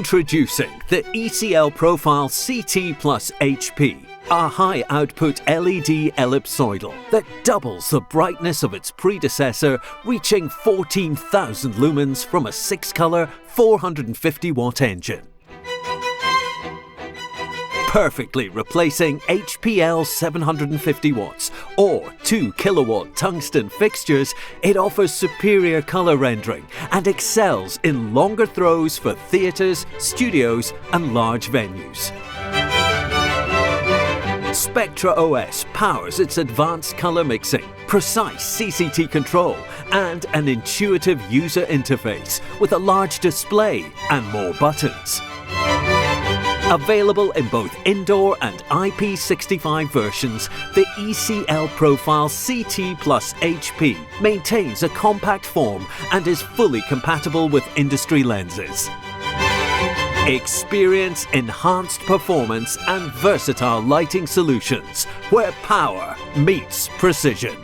Introducing the EclProfile CT+HP, a high-output LED ellipsoidal that doubles the brightness of its predecessor, reaching 14,000 lumens from a 6-color, 450-watt engine. Perfectly replacing HPL 750 watts or 2 kilowatt tungsten fixtures, it offers superior color rendering and excels in longer throws for theaters, studios and large venues. Spectra OS powers its advanced color mixing, precise CCT control and an intuitive user interface with a large display and more buttons. Available in both indoor and IP65 versions, the EclProfile CT+HP maintains a compact form and is fully compatible with industry lenses. Experience enhanced performance and versatile lighting solutions where power meets precision.